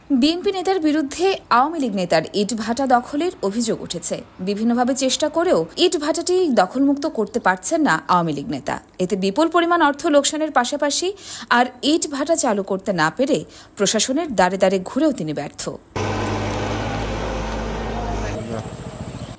BNP নেতার বিরুদ্ধে আওয়ামী লীগ নেতার ইট ভাটা দখলের অভিযোগ উঠেছে। বিভিন্নভাবে চেষ্টা করেও ইট ভাটাটি দখলমুক্ত করতে পারছেন না আওয়ামী লীগ নেতা। এতে বিপুল পরিমাণ অর্থ লোকসানের পাশাপাশি আর ইট ভাটা চালু করতে না পেরে প্রশাসনের দ্বারে দ্বারে ঘুরেও তিনি ব্যর্থ।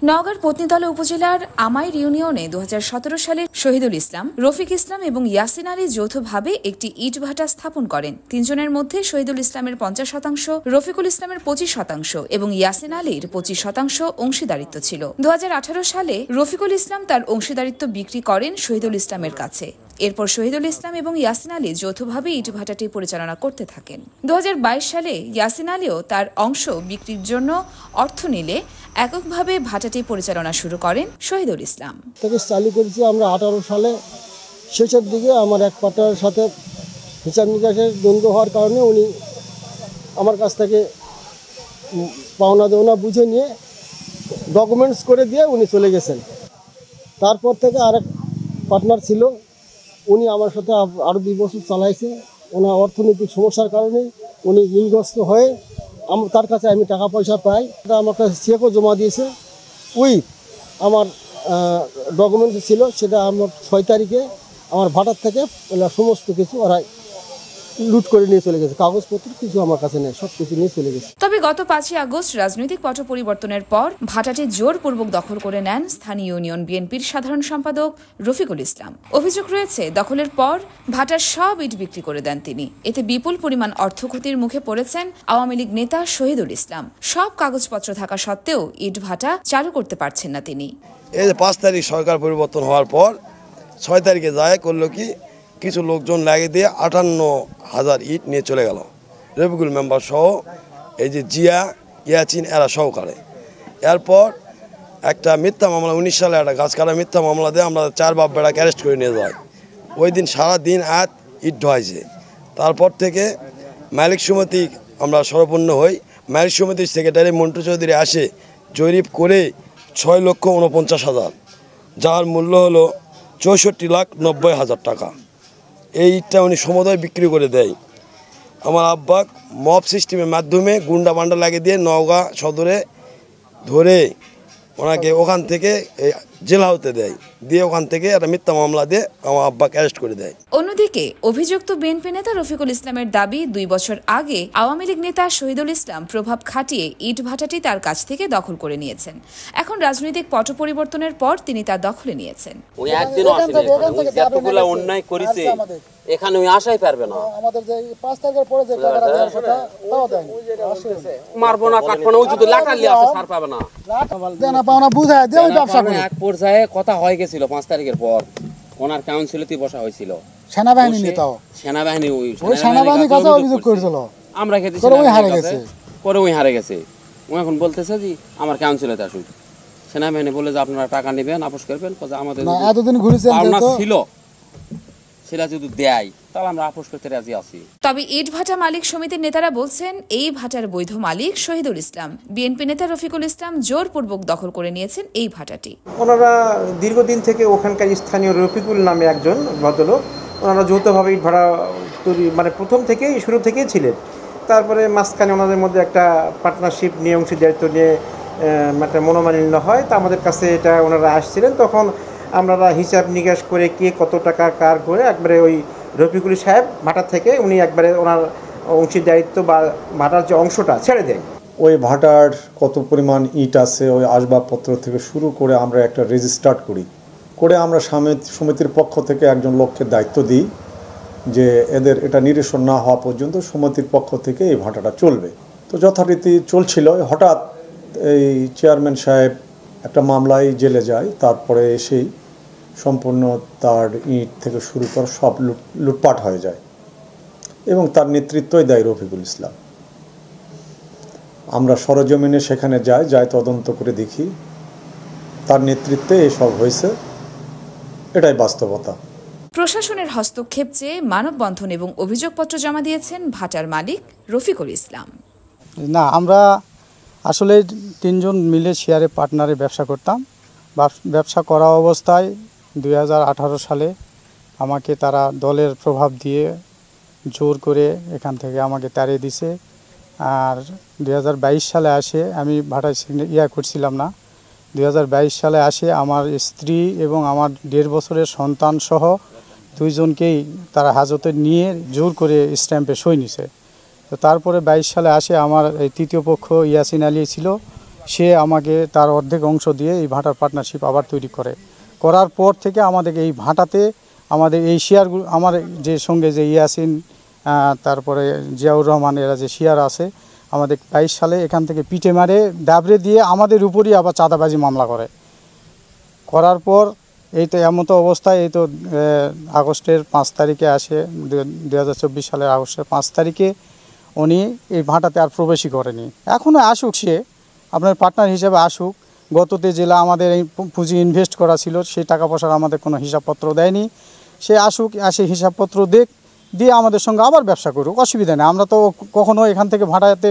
নওগাঁর পত্নীতলা উপজেলার আমাইর ইউনিয়নে 2017 সালে শহীদুল ইসলাম, রফিক ইসলাম এবং ইয়াসিন আলী যৌথভাবে একটি ইট ভাটা স্থাপন করেন। তিনজনের মধ্যে শহীদুল ইসলামের 50%, রফিকুল ইসলামের 25% এবং ইয়াসিন আলীর 25% অংশীদারিত্ব ছিল। 2018 সালে রফিকুল ইসলাম তার অংশীদারিত্ব বিক্রি করেন শহীদুল ইসলামের কাছে। এরপর শহীদুল ইসলাম এবং ইয়াসিন আলী যৌথভাবে ইট ভাটাটি পরিচালনা করতে থাকেন। 2022 সালে ইয়াসিন আলীও তার অংশ বিক্রির জন্য অর্থ নিলে এককভাবে ভাটাটি পরিচালনা শুরু করেন শহীদুল ইসলাম। থেকে চালু করেছি আমরা 18 সালে শেষের দিকে। আমার এক পার্টনারের সাথে হিসাব নিকাশের দ্বন্দ্ব হওয়ার কারণে উনি আমার কাছ থেকে পাওনা দেওনা বুঝে নিয়ে ডকুমেন্টস করে দিয়ে উনি চলে গেছেন। তারপর থেকে আরেক পার্টনার ছিল, উনি আমার সাথে আরও 2 বছর চালাইছে। ওনার অর্থনৈতিক সমস্যার কারণে উনি ঋণগ্রস্ত হয়ে তার কাছে আমি টাকা পয়সা পাই। আমার কাছে চেকও জমা দিয়েছে। আমার ডকুমেন্টস ছিল, সেটা আমার 6 তারিখে আমার ভাটার থেকে সমস্ত কিছু ওরা লুট করে নিয়ে চলে গেছে। কাগজপত্র কিছু আমার কাছে নেই, সব কিছু নিয়ে চলে গেছে। তবে গত 5 আগস্ট রাজনৈতিক পট পরিবর্তনের পর ভাটাটি জোরপূর্বক দখল করে নেন স্থানীয় ইউনিয়ন বিএনপির সাধারণ সম্পাদক রফিকুল ইসলাম। অভিযোগ রয়েছে, দখলের পর ভাটার সব ইট বিক্রি করে দেন তিনি। এতে বিপুল পরিমাণ অর্থ ক্ষতির মুখে পড়েছেন আওয়ামী লীগ নেতা শহীদুল ইসলাম। সব কাগজপত্র থাকা সত্ত্বেও ইট ভাটা চালু করতে পারছেন না তিনি। এই যে 5 তারিখ সরকার পরিবর্তন হওয়ার পর 6 তারিখে যায় করলো কি, কিছু লোকজন লাগিয়ে দিয়ে 58,000 ইট নিয়ে চলে গেল। রফিকুল মেম্বার সহ, এই যে জিয়া, ইয়াচিন এরা সহকারে। এরপর একটা মিথ্যা মামলা 19 সালে একটা গাছ কাটা মিথ্যা মামলা দিয়ে আমরা 4 বাপ বেড়াকে অ্যারেস্ট করে নিয়ে যাই। ওই দিন সারাদিন ইট ঢোয়াইছে। তারপর থেকে মালিক সমিতি আমরা সরপূর্ণ হই। মালিক সমিতির সেক্রেটারি মন্টু চৌধুরী আসে, জরিপ করে 6,49,000, যার মূল্য হলো 64,90,000 টাকা। এই ইটটা উনি সমুদয় বিক্রি করে দেয়। আমার আব্বা মব সিস্টেমের মাধ্যমে গুন্ডা বান্ডা লাগিয়ে দিয়ে নওগাঁ সদরে ধরে ওনাকে ওখান থেকে জেলা হতে দেয়, দিয়ে ওখান থেকে একটা মিথ্যা মামলা দিয়ে আমার আব্বাকে অ্যারেস্ট করে দেয়। অন্যদিকে অভিযুক্ত বিএনপি নেতা রফিকুল ইসলামের দাবি, 2 বছর আগে আওয়ামী লীগ নেতা শহীদুল ইসলাম প্রভাব খাটিয়ে ইট ভাটাটি তার কাছ থেকে দখল করে নিয়েছেন। এখন রাজনৈতিক পট পরিবর্তনের পর তিনি তা দখলে নিয়েছেন। ওই একদিনও আসেনি, যতগুলো অন্যায় করেছে এখানে ওই আশাই পারবে না। আমাদের যে 5 তারিখের পরে যে টাকাটা দেওয়ার কথা তাও দেয়নি। মারবো না, কাটবো না, ও যদি লাটালি আসে ছাড় পাবে না। দেনা পাওনা বুঝায় দিয়ে ওই ব্যবসা করে। এক পর্যায়ে কথা হয়ে গেছিল 5 তারিখের পর, ওনার কাউন্সিলেতেই বসা হয়েছিল। সেনাবাহিনী নেতাও, সেনাবাহিনী ওই সেনাবাহিনীর কাছে অভিযোগ করেছিল। আমরা খেতে করে ওই হারে গেছে, করে ওই হারে গেছে। ও এখন বলতেছে যে আমার কাউন্সিলেতে আসুন। সেনাবাহিনী বলে যে আপনারা টাকা নেবেন, আপোষ করবেন। আমাদের এতদিন ঘুরেছেন ছিল, সেটা যদি দেয় তাহলে আমরা আপোষ করতে রাজি আছি। তবে ইট ভাটা মালিক সমিতির নেতারা বলছেন, এই ভাটার বৈধ মালিক শহীদুল ইসলাম। বিএনপি নেতা রফিকুল ইসলাম জোরপূর্বক দখল করে নিয়েছেন এই ভাটাটি। ওনারা দীর্ঘদিন থেকে ওখানকার স্থানীয় রফিকুল নামে একজন ভদ্রলোক, ওনারা যৌথভাবে ইট ভাড়া তৈরি মানে প্রথম থেকেই শুরু থেকেই ছিলেন। তারপরে মাঝখানে ওনাদের মধ্যে একটা পার্টনারশিপ নিয়ে অংশীদারিত্ব নিয়ে একটা মনোমালিন্য হয়। তা আমাদের কাছে এটা ওনারা আসছিলেন, তখন আমরা হিসাব নিকাশ করে কে কত টাকা কার করে একবারে ওই রফিকুল সাহেব ভাটা থেকে উনি একবারে ওনার অংশীদারিত্ব বা ভাটার যে অংশটা ছেড়ে দেয়। ওই ভাটার কত পরিমাণ ইট আছে, ওই আসবাবপত্র থেকে শুরু করে আমরা একটা রেজিস্টার্ড করে আমরা সমিতির পক্ষ থেকে একজন লোককে দায়িত্ব দিই যে এদের এটা নিরসন না হওয়া পর্যন্ত সমিতির পক্ষ থেকে এই ভাটাটা চলবে। তো যথারীতি চলছিল। হঠাৎ এই চেয়ারম্যান সাহেব একটা মামলায় জেলে যায়, তারপরে এসেই সম্পূর্ণ তার ইট থেকে শুরু করে সব লুটপাট হয়ে যায় এবং তার নেতৃত্বই দেয় রফিকুল ইসলাম। আমরা সরজমিনে সেখানে যাই তদন্ত করে দেখি তার নেতৃত্বে এসব হয়েছে, এটাই বাস্তবতা। প্রশাসনের হস্তক্ষেপ চেয়ে মানববন্ধন এবং অভিযোগপত্র জমা দিয়েছেন ভাটার মালিক রফিকুল ইসলাম। না, আমরা আসলে 3 জন মিলে শেয়ারে পার্টনারে ব্যবসা করতাম। ব্যবসা করা অবস্থায় 2018 সালে আমাকে তারা দলের প্রভাব দিয়ে জোর করে এখান থেকে আমাকে তাড়িয়ে দিছে আর 2022 সালে আসে, আমি ভাটায় করছিলাম না, 2022 সালে আসে আমার স্ত্রী এবং আমার 1.5 বছরের সন্তান সহ 2 জনকেই তারা হাজতে নিয়ে জোর করে স্ট্যাম্পে সই নিছে। তো তারপরে 22 সালে আসে আমার এই তৃতীয় পক্ষ ইয়াসিন আলী ছিল, সে আমাকে তার অর্ধেক অংশ দিয়ে এই ভাটার পার্টনারশিপ আবার তৈরি করার পর থেকে আমাদের এই ভাটাতে আমাদের এই শেয়ারগুলো আমার যে সঙ্গে যে ইয়াসিন তারপরে জিয়াউর রহমান এরা যে শেয়ার আছে আমাদের 22 সালে এখান থেকে পিটে মারে দাবড়ে দিয়ে আমাদের উপরই আবার চাঁদাবাজি মামলা করার পর এই তো এমন তো অবস্থায় এই তো আগস্টের 5 তারিখে আসে, 2024 সালের আগস্টের 5 তারিখে উনি এই ভাটাতে আর প্রবেশই করেনি। এখনও আসুক, সে আপনার পার্টনার হিসেবে আসুক। গততে জেলা আমাদের এই পুঁজি ইনভেস্ট করা ছিল, সেই টাকা পয়সার আমাদের কোনো হিসাবপত্র দেয়নি। সে আসুক, আসে হিসাবপত্র দিয়ে আমাদের সঙ্গে আবার ব্যবসা করুক, অসুবিধা নেই। আমরা তো কখনো এখান থেকে ভাড়াতে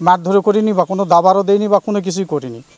মারধরে করিনি বা কোনো দাবারও দেয়নি বা কোনো কিছুই করিনি।